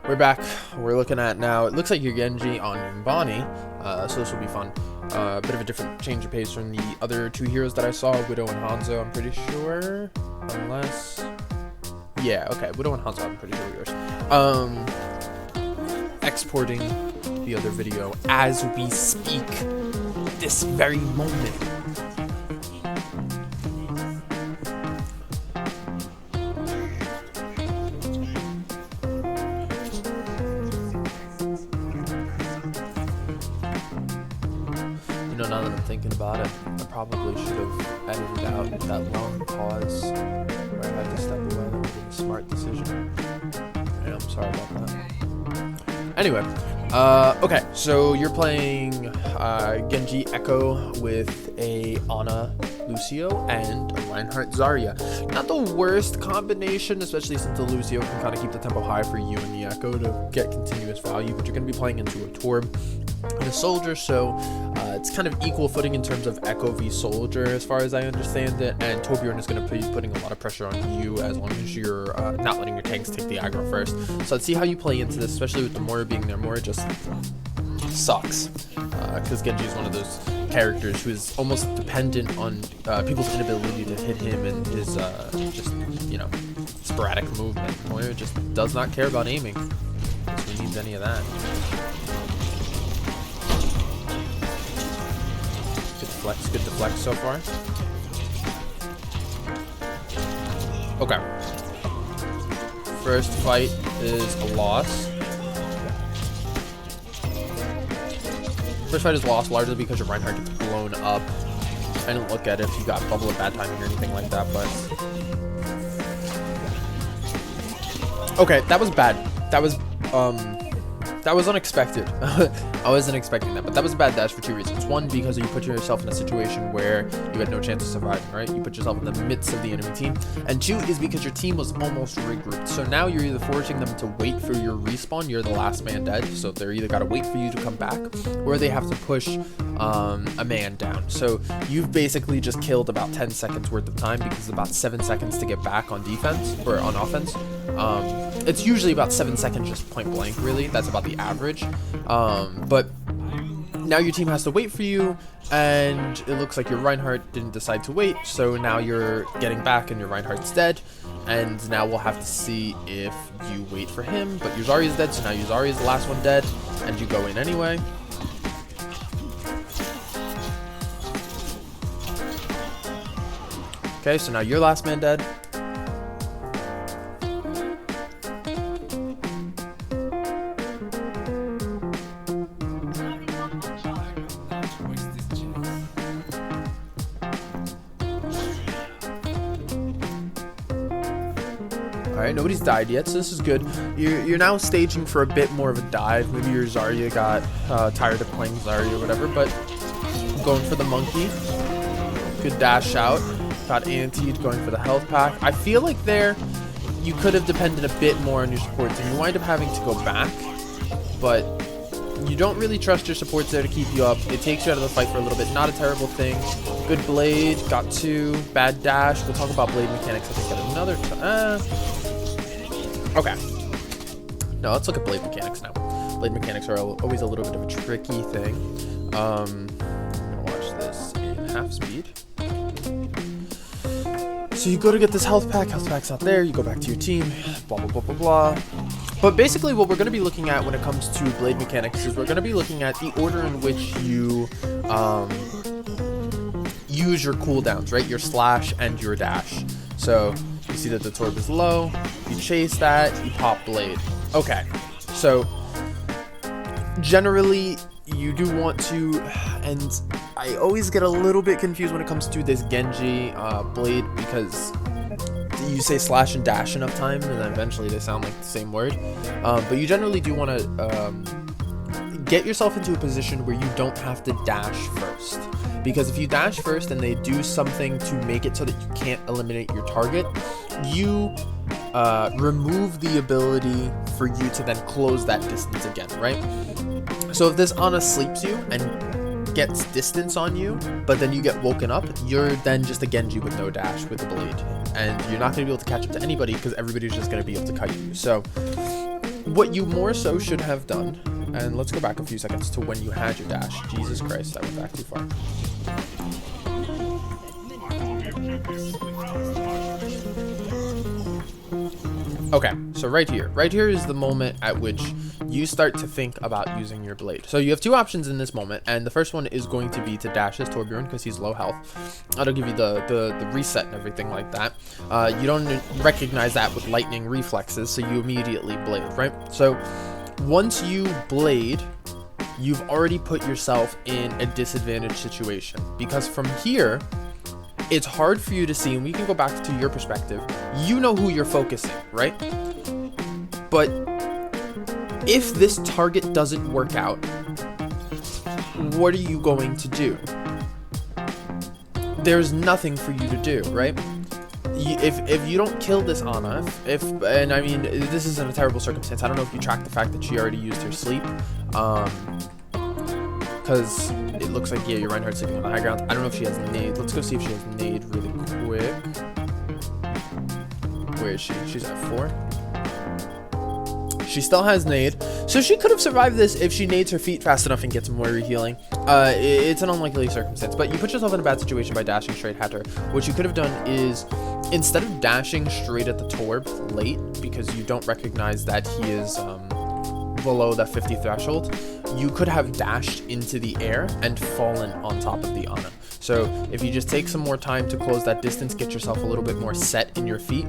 We're back. We're looking at now. It looks like you're Genji on Numbani, so this will be fun. Bit of a different change of pace from the other two heroes that I saw, Widow and Hanzo. I'm pretty sure, unless, yeah, okay, Widow and Hanzo. I'm pretty sure were yours. Exporting the other video as we speak, this very moment. Now that I'm thinking about it, I probably should have edited out that long pause where I had to step away. That would have been a smart decision. Yeah, I'm sorry about that. Anyway, okay, so you're playing Genji Echo with a Ana Lucio and a Reinhardt Zarya. Not the worst combination, especially since the Lucio can kind of keep the tempo high for you and the Echo to get continuous value, but you're going to be playing into a Torb and a Soldier, so it's kind of equal footing in terms of Echo v Soldier as far as I understand it, and Torbjorn is going to be putting a lot of pressure on you as long as you're not letting your tanks take the aggro first. So let's see how you play into this, especially with the Moira being there. Moira just sucks, because Genji is one of those characters who is almost dependent on people's inability to hit him and his just, you know, sporadic movement. Moira just does not care about aiming, so he needs any of that. Good deflex so far. Okay. First fight is a loss. First fight is lost largely because your Reinhardt gets blown up. I didn't look at it if you got bubble at bad timing or anything like that, but okay, that was bad. That was unexpected. I wasn't expecting that, but that was a bad dash for two reasons. One, because you put yourself in a situation where you had no chance of surviving, right? You put yourself in the midst of the enemy team. And two is because your team was almost regrouped. So now you're either forcing them to wait for your respawn. You're the last man dead. So they're either got to wait for you to come back, or they have to push a man down. So you've basically just killed about 10 seconds worth of time, because it's about 7 seconds to get back on defense or on offense. It's usually about 7 seconds just point blank, really. That's about the average. But now your team has to wait for you, and it looks like your Reinhardt didn't decide to wait, so now you're getting back and your Reinhardt's dead, and now we'll have to see if you wait for him, but your Zarya's dead, so now your Zarya's the last one dead, and you go in anyway. Okay, so now your last man dead. Alright, nobody's died yet, so this is good. You're now staging for a bit more of a dive. Maybe your Zarya got tired of playing Zarya or whatever, but going for the monkey. Good dash out. Got antied, going for the health pack. I feel like there you could have depended a bit more on your supports, and you wind up having to go back, but you don't really trust your supports there to keep you up. It takes you out of the fight for a little bit. Not a terrible thing. Good blade, got two. Bad dash. We'll talk about blade mechanics, I think, at another time. Okay. No, let's look at blade mechanics now. Blade mechanics are always a little bit of a tricky thing. I'm gonna watch this in half speed. So you go to get this health pack's not there, you go back to your team, blah, blah, blah, blah, blah. But basically what we're going to be looking at when it comes to blade mechanics is we're going to be looking at the order in which you use your cooldowns, right? Your slash and your dash. So you see that the Torb is low, you chase that, you pop blade. Okay, so generally you do want to, and I always get a little bit confused when it comes to this Genji blade, because you say slash and dash enough times and then eventually they sound like the same word, but you generally do want to get yourself into a position where you don't have to dash first, because if you dash first and they do something to make it so that you can't eliminate your target, you remove the ability for you to then close that distance again, right? So if this Ana sleeps you and gets distance on you, but then you get woken up, you're then just a Genji with no dash with the blade, and you're not going to be able to catch up to anybody because everybody's just going to be able to kite you. So what you more so should have done, and let's go back a few seconds to when you had your dash. Jesus Christ, I went back too far. Okay, so right here is the moment at which you start to think about using your blade. So you have two options in this moment, and the first one is going to be to dash as Torbjorn because he's low health. That'll give you the reset and everything like that. You don't recognize that with lightning reflexes, so you immediately blade, right? So once you blade, you've already put yourself in a disadvantaged situation because from here, it's hard for you to see, and we can go back to your perspective. You know who you're focusing, right? But if this target doesn't work out, what are you going to do? There's nothing for you to do, right? If you don't kill this Ana, and I mean, this is in a terrible circumstance. I don't know if you track the fact that she already used her sleep. Because it looks like, yeah, your Reinhardt's sitting on the high ground. I don't know if she has nade. Let's go see if she has nade really quick. Where is she? She's at 4. She still has nade. So she could have survived this if she nades her feet fast enough and gets more healing. It's an unlikely circumstance. But you put yourself in a bad situation by dashing straight at her. What you could have done is, instead of dashing straight at the Torb late, because you don't recognize that he is below that 50 threshold, you could have dashed into the air and fallen on top of the Ana. So if you just take some more time to close that distance, get yourself a little bit more set in your feet,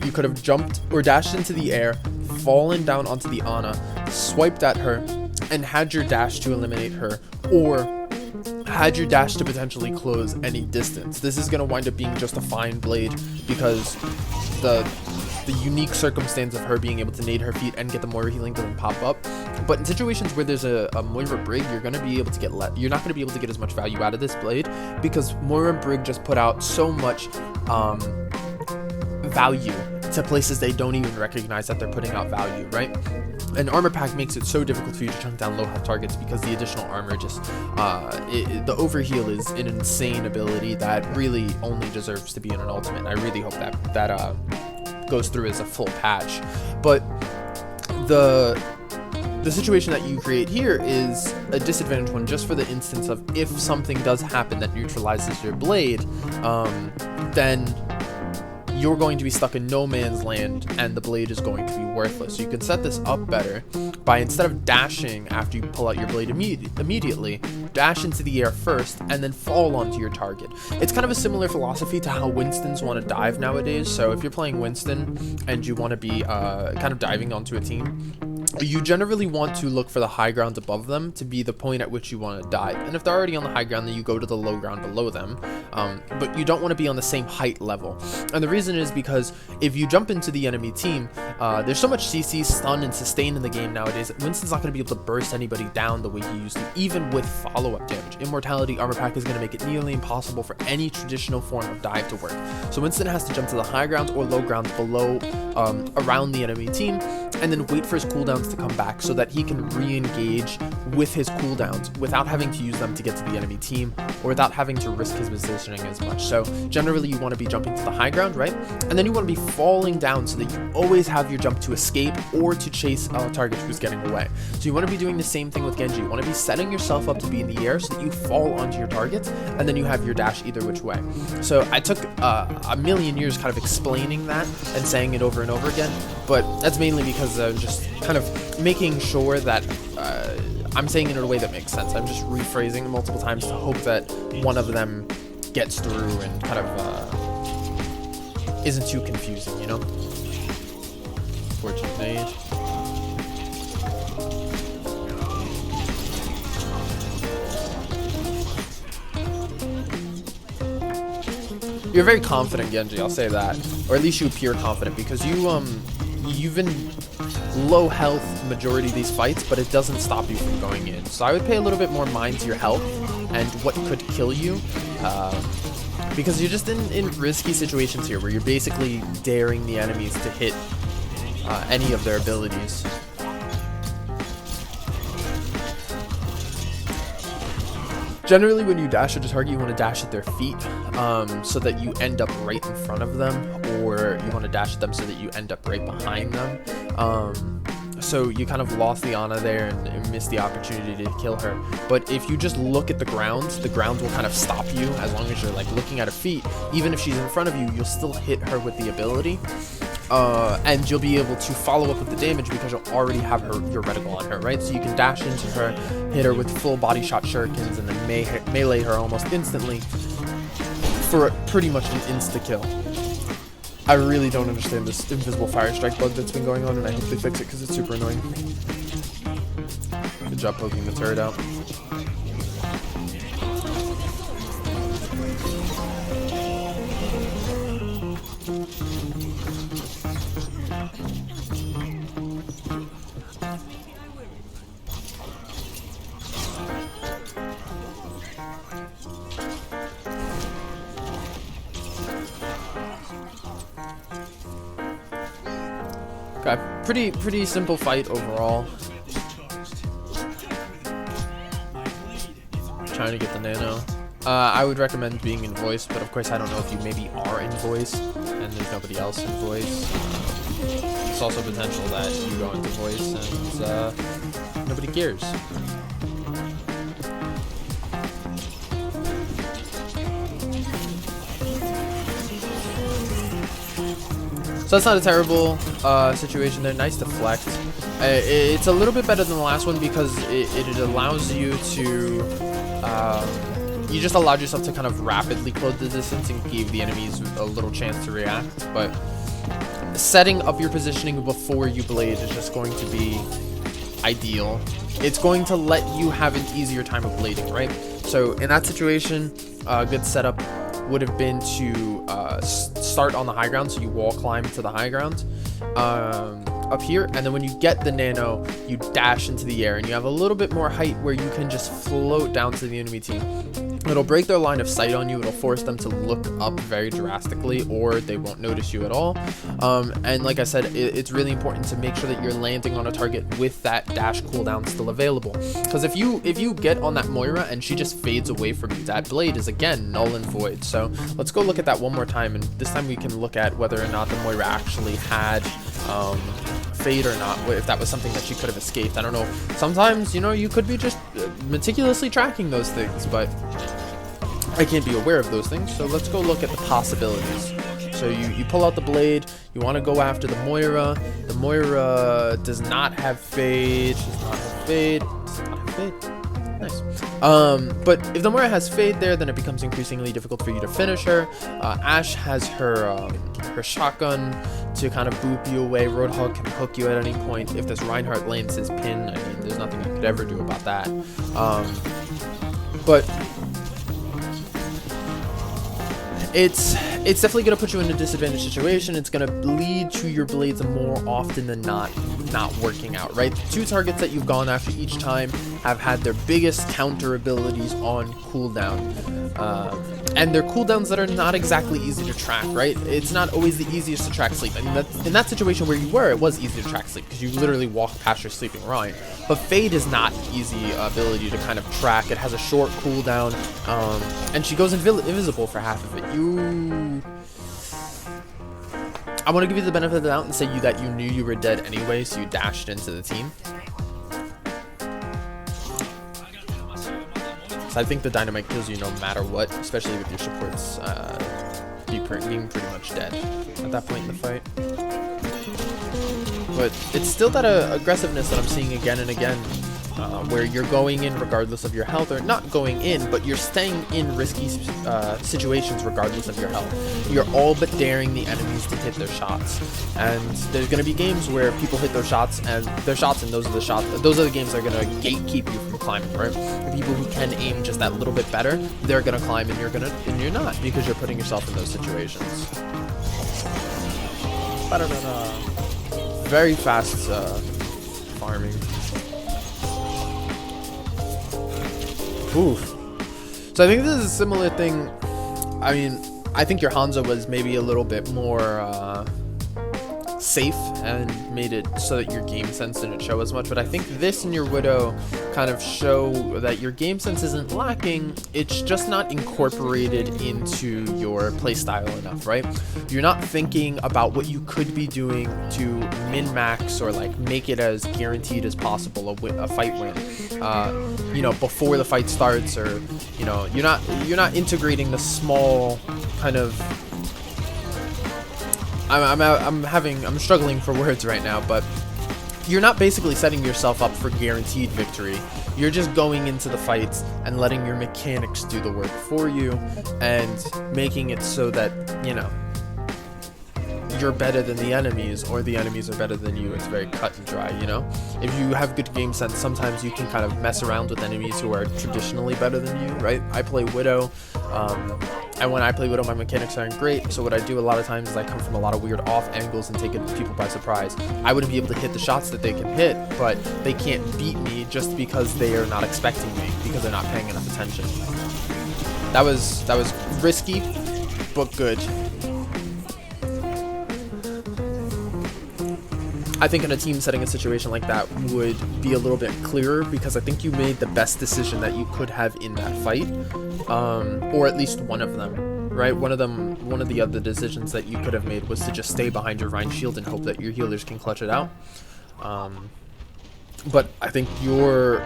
you could have jumped or dashed into the air, fallen down onto the Ana, swiped at her, and had your dash to eliminate her, or had your dash to potentially close any distance. This is going to wind up being just a fine blade because the unique circumstance of her being able to nade her feet and get the Moira healing doesn't pop up. But in situations where there's a Moira Brig, you're going to be able to get you're not going to be able to get as much value out of this blade because Moira Brig just put out so much value to places they don't even recognize that they're putting out value, right? And armor pack makes it so difficult for you to chunk down low health targets because the additional armor just the overheal is an insane ability that really only deserves to be in an ultimate. I really hope that goes through as a full patch. But the situation that you create here is a disadvantage one just for the instance of if something does happen that neutralizes your blade, then you're going to be stuck in no man's land and the blade is going to be worthless. So you can set this up better by, instead of dashing after you pull out your blade immediately, dash into the air first and then fall onto your target. It's kind of a similar philosophy to how Winstons want to dive nowadays. So if you're playing Winston and you want to be kind of diving onto a team, you generally want to look for the high ground above them to be the point at which you want to dive. And if they're already on the high ground, then you go to the low ground below them. But you don't want to be on the same height level. And the reason is because if you jump into the enemy team, there's so much CC, stun, and sustain in the game nowadays that Winston's not going to be able to burst anybody down the way he used to, even with follow-up damage. Immortality armor pack is going to make it nearly impossible for any traditional form of dive to work. So Winston has to jump to the high ground or low ground below, around the enemy team, and then wait for his cooldowns to come back so that he can re-engage with his cooldowns without having to use them to get to the enemy team or without having to risk his positioning as much. So generally you want to be jumping to the high ground, right? And then you want to be falling down so that you always have your jump to escape or to chase a target who's getting away. So you want to be doing the same thing with Genji. You want to be setting yourself up to be in the air so that you fall onto your targets and then you have your dash either which way. So I took a million years kind of explaining that and saying it over and over again, but that's mainly because I'm just kind of making sure that I'm saying it in a way that makes sense. I'm just rephrasing it multiple times to hope that one of them gets through and kind of isn't too confusing, you know? Fortune nade. You're very confident, Genji, I'll say that. Or at least you appear confident because you've been low health majority of these fights, but it doesn't stop you from going in. So I would pay a little bit more mind to your health and what could kill you, because you're just in risky situations here where you're basically daring the enemies to hit any of their abilities. Generally, when you dash at a target, you want to dash at their feet so that you end up right in front of them, or you want to dash at them so that you end up right behind them. So you kind of lost the Ana there and missed the opportunity to kill her. But if you just look at the ground will kind of stop you as long as you're like looking at her feet. Even if she's in front of you, you'll still hit her with the ability. And you'll be able to follow up with the damage because you'll already have your reticle on her, right? So you can dash into her, hit her with full body shot shurikens, and then melee her almost instantly for pretty much an insta-kill. I really don't understand this invisible fire strike bug that's been going on, and I hope they fix it because it's super annoying. Good job poking the turret out. Okay, pretty simple fight overall. Trying to get the nano. I would recommend being in voice, but of course I don't know if you maybe are in voice and there's nobody else in voice. It's also potential that you go into voice and nobody cares. So that's not a terrible situation there. Nice deflect. It's a little bit better than the last one because it allows you to... you just allowed yourself to kind of rapidly close the distance and gave the enemies a little chance to react. But setting up your positioning before you blade is just going to be ideal. It's going to let you have an easier time of blading, right? So in that situation, a good setup would have been to start on the high ground, so you wall climb to the high ground up here, and then when you get the nano, you dash into the air, and you have a little bit more height where you can just float down to the enemy team. It'll break their line of sight on you. It'll force them to look up very drastically, or they won't notice you at all. And like I said, it's really important to make sure that you're landing on a target with that dash cooldown still available. Because if you get on that Moira and she just fades away from you, that blade is again null and void. So let's go look at that one more time, and this time we can look at whether or not the Moira actually had fade or not, if that was something that she could have escaped. I don't know. Sometimes, you know, you could be just meticulously tracking those things, but I can't be aware of those things. So let's go look at the possibilities. So you pull out the blade, you want to go after the Moira. The Moira does not have fade. She does not have fade. Does not have fade. Nice. But if the Moira has fade there, then it becomes increasingly difficult for you to finish her. Ashe has her shotgun to kind of boop you away. Roadhog can hook you at any point. If this Reinhardt lands his pin, I mean, there's nothing you could ever do about that. But it's definitely going to put you in a disadvantaged situation. It's going to lead to your blades more often than not working out, right? The two targets that you've gone after each time have had their biggest counter abilities on cooldown. And they're cooldowns that are not exactly easy to track, right? It's not always the easiest to track sleep. And in that situation where you were, it was easy to track sleep because you literally walked past your sleeping Ryan. But fade is not an easy ability to kind of track. It has a short cooldown, and she goes invisible for half of it. I want to give you the benefit of the doubt and say that you knew you were dead anyway, so you dashed into the team. So I think the dynamite kills you no matter what, especially with your supports being pretty much dead at that point in the fight. But it's still that aggressiveness that I'm seeing again and again, where you're going in regardless of your health, or not going in, but you're staying in risky situations regardless of your health. You're all but daring the enemies to hit their shots, and there's going to be games where people hit those shots, and those are the games that are going to gatekeep you from climbing, right? The people who can aim just that little bit better, they're going to climb, and you're not, because you're putting yourself in those situations. Very fast farming. Oof. So I think this is a similar thing. I mean, I think your Hanzo was maybe a little bit more safe and made it so that your game sense didn't show as much. But I think this and your Widow kind of show that your game sense isn't lacking, it's just not incorporated into your playstyle enough, right? You're not thinking about what you could be doing to min-max or like make it as guaranteed as possible a fight win, you know, before the fight starts, or you know, you're not integrating the small kind of, I'm struggling for words right now, but you're not basically setting yourself up for guaranteed victory. You're just going into the fights and letting your mechanics do the work for you and making it so that, you know, you're better than the enemies, or the enemies are better than you. It's very cut and dry, you know? If you have good game sense, sometimes you can kind of mess around with enemies who are traditionally better than you, right? I play Widow, and when I play Widow, my mechanics aren't great, so what I do a lot of times is I come from a lot of weird off angles and take people by surprise. I wouldn't be able to hit the shots that they can hit, but they can't beat me just because they are not expecting me, because they're not paying enough attention. That was risky, but good. I think in a team setting, a situation like that would be a little bit clearer, because I think you made the best decision that you could have in that fight, or at least one of them, right? One of the other decisions that you could have made was to just stay behind your Vine shield and hope that your healers can clutch it out. But I think you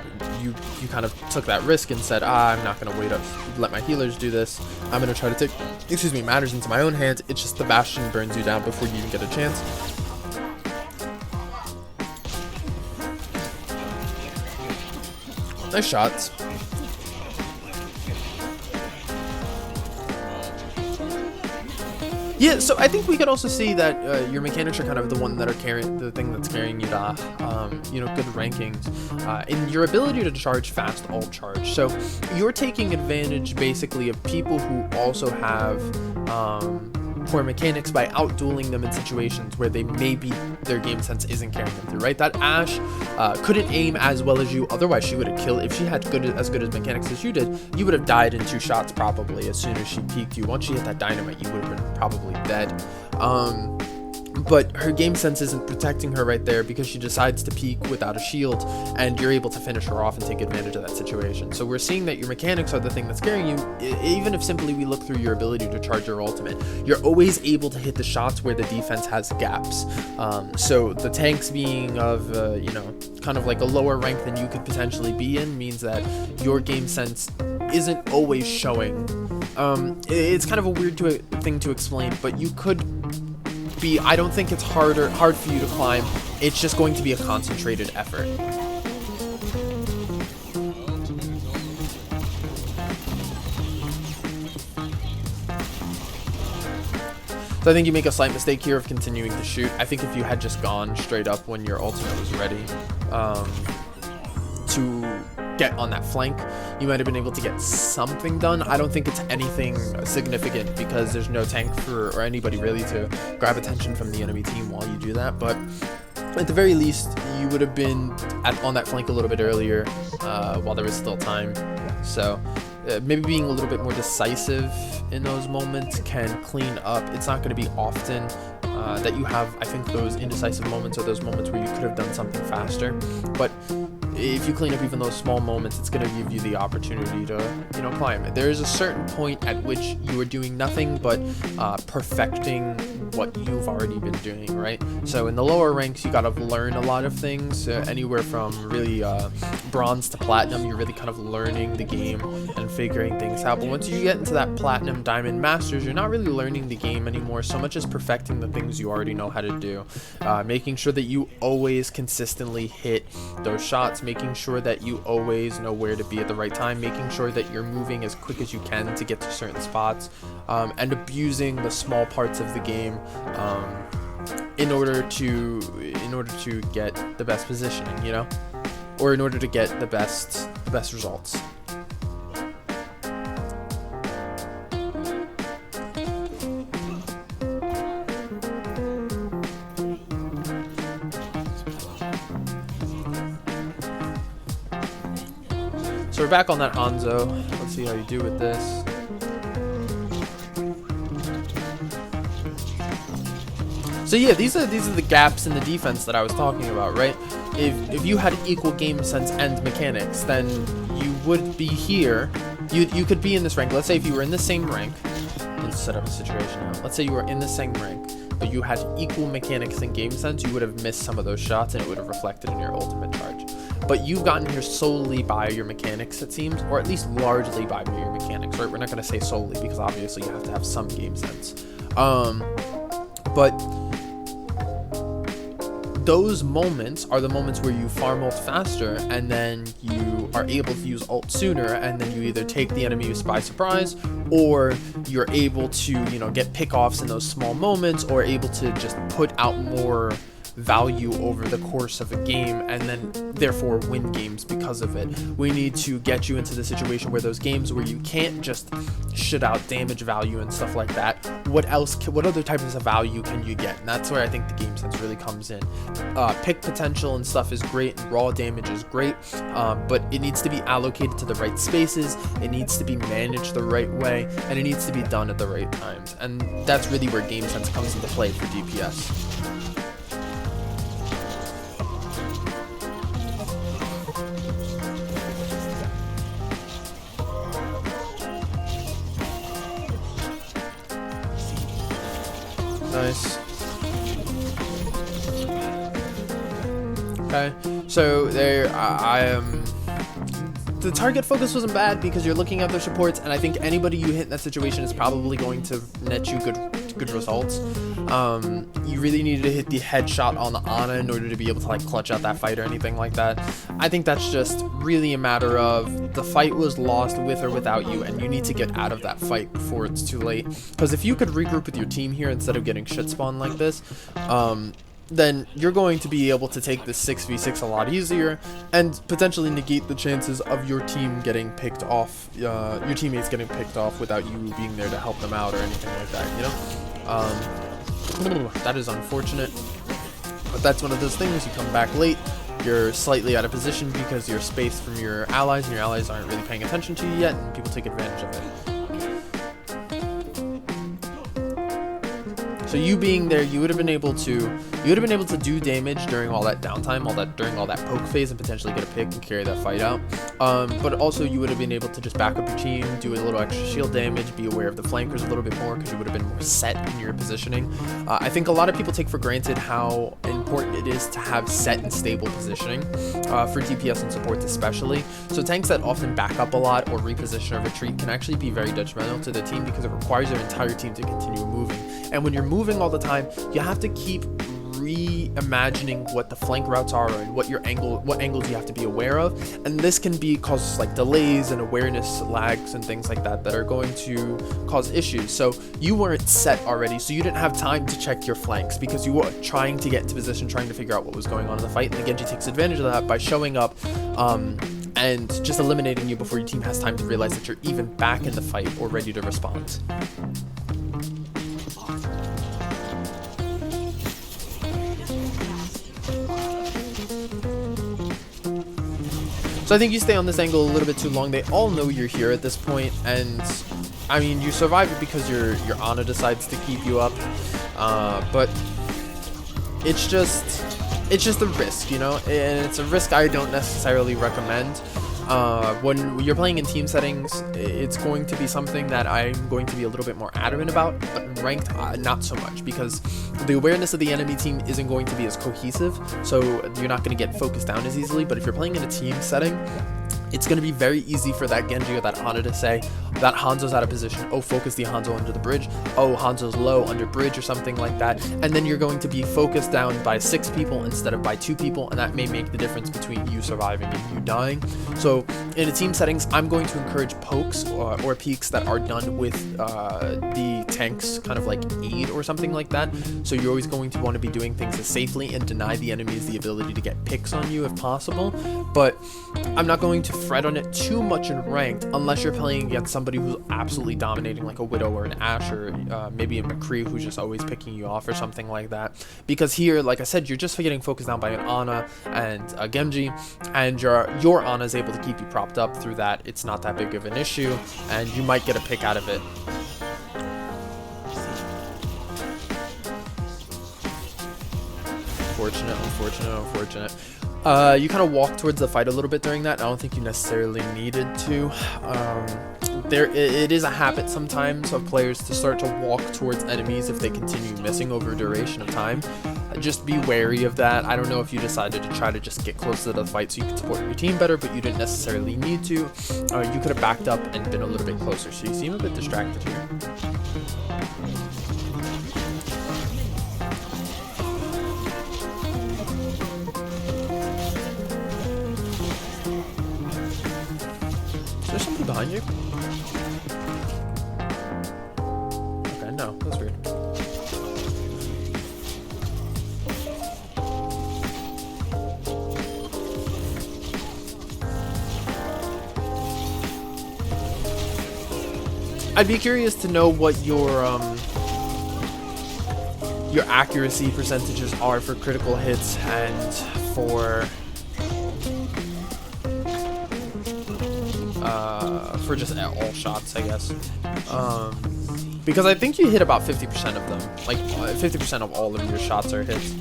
kind of took that risk and said, I'm not going to wait up, let my healers do this. I'm going to try to take, matters into my own hands. It's just the Bastion burns you down before you even get a chance. Nice shots. Yeah, so I think we could also see that your mechanics are kind of the thing that's carrying you to, you know, good rankings. In your ability to charge fast, alt charge. So you're taking advantage basically of people who also have poor mechanics by outdueling them in situations where maybe their game sense isn't carrying them through, right? That Ashe couldn't aim as well as you, otherwise she would have killed. If she had as good as mechanics as you did, you would have died in 2 shots probably as soon as she peeked you. Once she hit that dynamite, you would have been probably dead. But her game sense isn't protecting her right there, because she decides to peek without a shield, and you're able to finish her off and take advantage of that situation. So we're seeing that your mechanics are the thing that's scaring you. Even if simply we look through your ability to charge your ultimate, you're always able to hit the shots where the defense has gaps. So the tanks being of, you know, kind of like a lower rank than you could potentially be in means that your game sense isn't always showing. It's kind of a weird thing to explain, but you could be, I don't think it's hard for you to climb. It's just going to be a concentrated effort. So I think you make a slight mistake here of continuing to shoot. I think if you had just gone straight up when your ultimate was ready to get on that flank, you might have been able to get something done. I don't think it's anything significant, because there's no tank or anybody really to grab attention from the enemy team while you do that. But at the very least, you would have been on that flank a little bit earlier while there was still time. So maybe being a little bit more decisive in those moments can clean up. It's not going to be often that you have, I think, those indecisive moments, or those moments where you could have done something faster. But if you clean up even those small moments, it's going to give you the opportunity to, you know, climb. There is a certain point at which you are doing nothing but perfecting what you've already been doing, right? So in the lower ranks, you got to learn a lot of things, anywhere from really bronze to platinum. You're really kind of learning the game and figuring things out. But once you get into that platinum, diamond, masters, you're not really learning the game anymore so much as perfecting the things you already know how to do, making sure that you always consistently hit those shots, making sure that you always know where to be at the right time, making sure that you're moving as quick as you can to get to certain spots, and abusing the small parts of the game in order to get the best positioning, you know, or in order to get the best results. So we're back on that Hanzo. Let's see how you do with this. So yeah, these are the gaps in the defense that I was talking about, right? If you had equal game sense and mechanics, then you would be here. You could be in this rank. Let's say if you were in the same rank. Let's set up a situation now. Let's say you were in the same rank, but you had equal mechanics and game sense. You would have missed some of those shots, and it would have reflected in your ultimate charge. But you've gotten here solely by your mechanics, it seems, or at least largely by your mechanics, right? We're not going to say solely because obviously you have to have some game sense. But those moments are the moments where you farm ult faster, and then you are able to use ult sooner, and then you either take the enemy by surprise, or you're able to, you know, get pick-offs in those small moments, or able to just put out more value over the course of a game, and then therefore win games because of it. We need to get you into the situation where those games where you can't just shit out damage value and stuff like that, what other types of value can you get? And that's where I think the game sense really comes in. Pick potential and stuff is great, and raw damage is great, but it needs to be allocated to the right spaces, it needs to be managed the right way, and it needs to be done at the right times. And that's really where game sense comes into play for DPS. Nice. Okay, so there I am. The target focus wasn't bad because you're looking at their supports, and I think anybody you hit in that situation is probably going to net you good results. You really needed to hit the headshot on the Ana in order to be able to like clutch out that fight or anything like that. I think that's just really a matter of the fight was lost with or without you, and you need to get out of that fight before it's too late. Because if you could regroup with your team here instead of getting shit spawned like this, then you're going to be able to take this 6v6 a lot easier and potentially negate the chances of your team getting picked off, your teammates getting picked off without you being there to help them out or anything like that, you know? That is unfortunate, but that's one of those things. You come back late, you're slightly out of position because you're spaced from your allies, and your allies aren't really paying attention to you yet, and people take advantage of it. So you being there, you would have been able to do damage during all that downtime, during all that poke phase, and potentially get a pick and carry that fight out. But also you would have been able to just back up your team, do a little extra shield damage, be aware of the flankers a little bit more because you would have been more set in your positioning. I think a lot of people take for granted how important it is to have set and stable positioning for DPS and supports especially. So tanks that often back up a lot or reposition or retreat can actually be very detrimental to the team because it requires their entire team to continue moving. And when you're moving all the time, you have to keep reimagining what the flank routes are and what angles you have to be aware of, and this can cause like delays and awareness lags and things like that are going to cause issues. So you weren't set already, so you didn't have time to check your flanks because you were trying to get into position, trying to figure out what was going on in the fight, and the Genji takes advantage of that by showing up and just eliminating you before your team has time to realize that you're even back in the fight or ready to respond. So I think you stay on this angle a little bit too long. They all know you're here at this point, and I mean, you survive it because your Ana decides to keep you up, but it's just a risk, you know, and it's a risk I don't necessarily recommend. When you're playing in team settings, it's going to be something that I'm going to be a little bit more adamant about, but in ranked, not so much, because the awareness of the enemy team isn't going to be as cohesive, so you're not going to get focused down as easily. But if you're playing in a team setting, it's going to be very easy for that Genji or that Ana to say that Hanzo's out of position. Oh, focus the Hanzo under the bridge. Oh, Hanzo's low under bridge or something like that. And then you're going to be focused down by 6 people instead of by 2 people. And that may make the difference between you surviving and you dying. So in a team settings, I'm going to encourage pokes or peeks that are done with the tank's kind of like aid or something like that. So you're always going to want to be doing things as safely and deny the enemies the ability to get picks on you if possible. But I'm not going to fret on it too much in ranked unless you're playing against somebody who's absolutely dominating, like a Widow or an Ashe, or maybe a McCree who's just always picking you off or something like that. Because here, like I said, you're just getting focused down by an Ana and a Genji, and your Ana is able to keep you propped up through that. It's not that big of an issue, and you might get a pick out of it. Unfortunate. You kind of walk towards the fight a little bit during that. I don't think you necessarily needed to. It is a habit sometimes of players to start to walk towards enemies if they continue missing over a duration of time. Just be wary of that. I don't know if you decided to try to just get closer to the fight so you could support your team better, but you didn't necessarily need to. You could have backed up and been a little bit closer, so you seem a bit distracted here. Is there something behind you? Okay, no, that's weird. I'd be curious to know what your accuracy percentages are for critical hits and for just all shots, I guess. Because I think you hit about 50% of them. Like 50% of all of your shots are hits.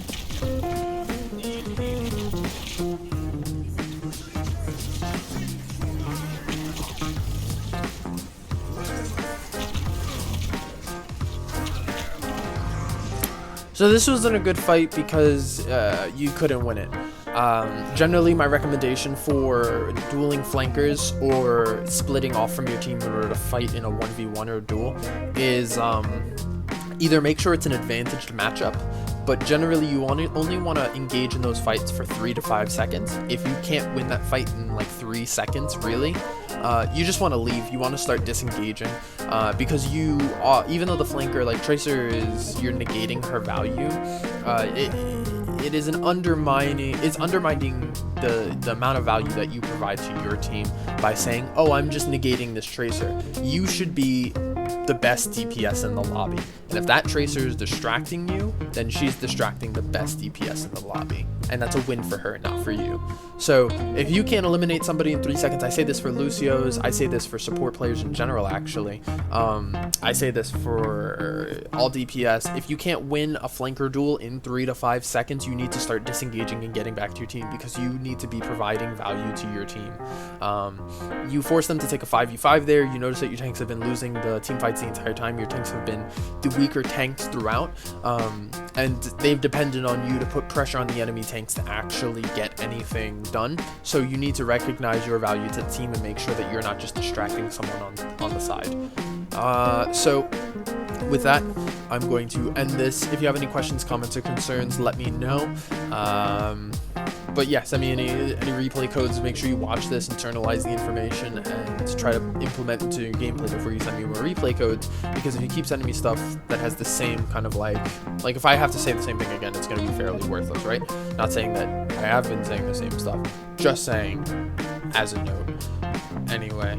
So this wasn't a good fight because you couldn't win it. Generally, my recommendation for dueling flankers or splitting off from your team in order to fight in a 1v1 or a duel is either make sure it's an advantaged matchup, but generally you only want to engage in those fights for 3 to 5 seconds. If you can't win that fight in like 3 seconds, really, you just want to leave. You want to start disengaging because you, even though the flanker, like Tracer, you're negating her value, it is undermining the amount of value that you provide to your team by saying, oh, I'm just negating this Tracer. You should be the best DPS in the lobby, and if that Tracer is distracting you, then she's distracting the best DPS in the lobby, and that's a win for her, not for you. So if you can't eliminate somebody in 3 seconds, I say this for Lucio's, I say this for support players in general, actually, I say this for all DPS, if you can't win a flanker duel in 3 to 5 seconds, you need to start disengaging and getting back to your team, because you need to be providing value to your team. You force them to take a 5v5 there, you notice that your tanks have been losing the team fights the entire time, your tanks have been the weaker tanks throughout, and they've depended on you to put pressure on the enemy tanks to actually get anything done. So you need to recognize your value to the team and make sure that you're not just distracting someone on the side. So with that, I'm going to end this. If you have any questions, comments, or concerns, let me know. But yeah, send me any replay codes. Make sure you watch this, internalize the information, and try to implement into your gameplay before you send me more replay codes. Because if you keep sending me stuff that has the same kind of like if I have to say the same thing again, it's going to be fairly worthless, right? Not saying that I have been saying the same stuff, just saying as a note. Anyway.